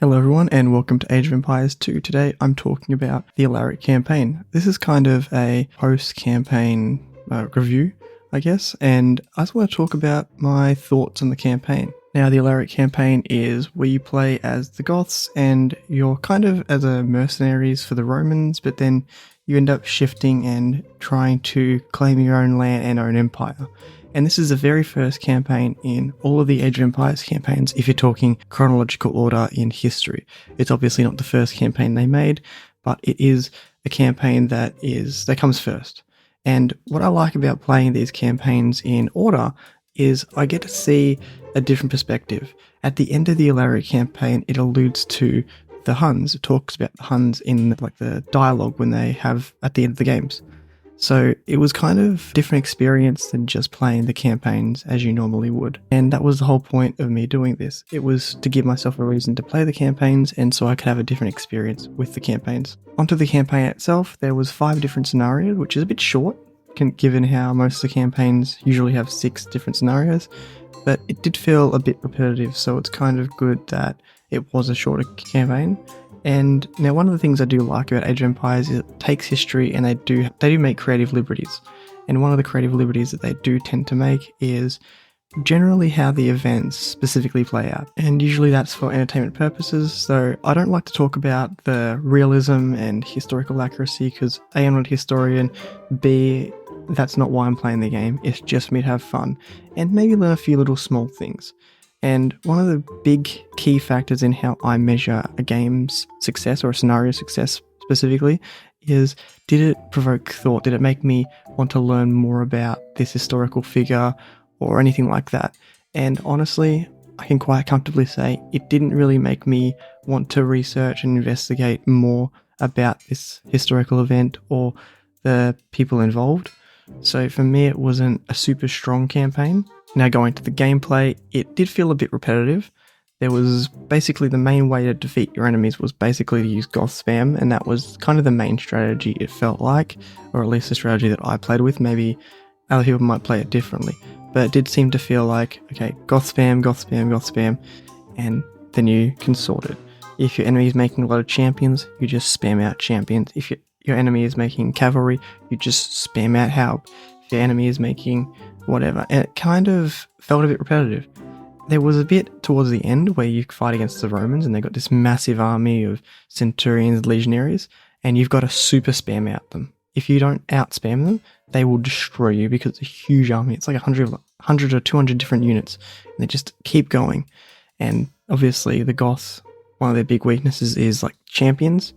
Hello everyone and welcome to Age of Empires 2. Today I'm talking about the Alaric Campaign. This is kind of a post-campaign review, I guess, and I just want to talk about my thoughts on the campaign. Now, the Alaric Campaign is where you play as the Goths and you're kind of as a mercenaries for the Romans, but then you end up shifting and trying to claim your own land and own empire. And this is the very first campaign in all of the Age of Empires campaigns if you're talking chronological order in history. It's obviously not the first campaign they made, but it is a campaign that comes first. And what I like about playing these campaigns in order is I get to see a different perspective. At the end of the Alaric campaign, it alludes to the Huns. It talks about the Huns in the dialogue when they have at the end of the games. So it was kind of a different experience than just playing the campaigns as you normally would. And that was the whole point of me doing this. It was to give myself a reason to play the campaigns and so I could have a different experience with the campaigns. Onto the campaign itself, there was 5 different scenarios, which is a bit short, given how most of the campaigns usually have 6 different scenarios. But it did feel a bit repetitive, so it's kind of good that it was a shorter campaign. And now one of the things I do like about Age of Empires is it takes history and they do make creative liberties. And one of the creative liberties that they do tend to make is generally how the events specifically play out. And usually that's for entertainment purposes, so I don't like to talk about the realism and historical accuracy because A, I'm not a historian, B, that's not why I'm playing the game. It's just me to have fun and maybe learn a few little small things. And one of the big key factors in how I measure a game's success or a scenario success specifically is, did it provoke thought? Did it make me want to learn more about this historical figure or anything like that? And honestly, I can quite comfortably say it didn't really make me want to research and investigate more about this historical event or the people involved. So for me, it wasn't a super strong campaign. Now going to the gameplay, it did feel a bit repetitive. There was basically the main way to defeat your enemies was basically to use Goth spam, and that was kind of the main strategy it felt like, or at least the strategy that I played with. Maybe other people might play it differently, but it did seem to feel like, okay, Goth spam, Goth spam, Goth spam, and then you can sort it. If your enemy is making a lot of champions, you just spam out champions. If your enemy is making cavalry, you just spam out help. If your enemy is making whatever, and it kind of felt a bit repetitive. There was a bit towards the end where you fight against the Romans and they got this massive army of centurions, legionaries, and you've got to super spam out them. If you don't out spam them, they will destroy you because it's a huge army. It's like 100 or 200 different units, and they just keep going. And obviously the Goths, one of their big weaknesses is like champions,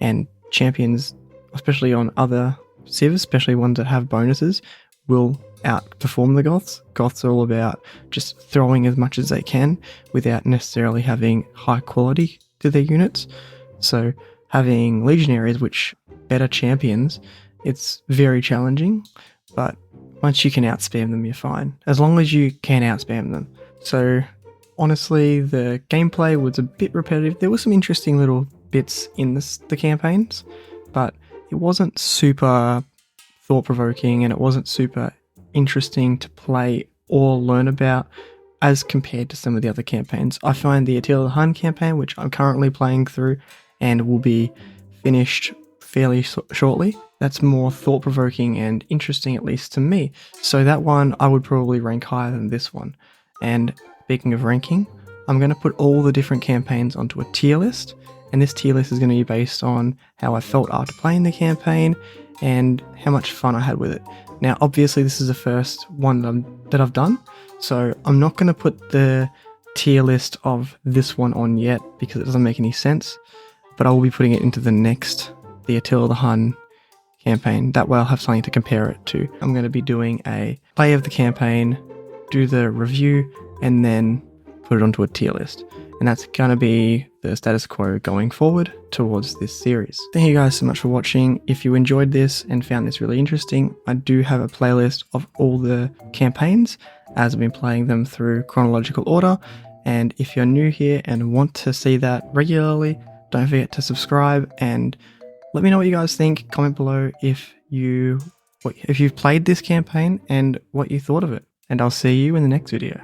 and champions, especially on other civs, especially ones that have bonuses, will outperform the Goths. Goths are all about just throwing as much as they can without necessarily having high quality to their units. So having legionaries, which better champions, it's very challenging, but once you can outspam them, you're fine, as long as you can outspam them. So honestly, the gameplay was a bit repetitive. There were some interesting little bits in the campaigns, but it wasn't super thought-provoking and it wasn't super interesting to play or learn about as compared to some of the other campaigns. I find the Attila the Hun campaign, which I'm currently playing through and will be finished fairly shortly, that's more thought-provoking and interesting, at least to me. So that one I would probably rank higher than this one. And speaking of ranking, I'm going to put all the different campaigns onto a tier list, and this tier list is going to be based on how I felt after playing the campaign and how much fun I had with it. Now, obviously, this is the first one that I've done, so I'm not going to put the tier list of this one on yet because it doesn't make any sense, but I will be putting it into the Attila the Hun campaign. That way I'll have something to compare it to. I'm going to be doing a play of the campaign, do the review, and then put it onto a tier list. And that's going to be the status quo going forward towards this series. Thank you guys so much for watching. If you enjoyed this and found this really interesting, I do have a playlist of all the campaigns as I've been playing them through chronological order. And if you're new here and want to see that regularly, don't forget to subscribe and let me know what you guys think. Comment below if you've played this campaign and what you thought of it. And I'll see you in the next video.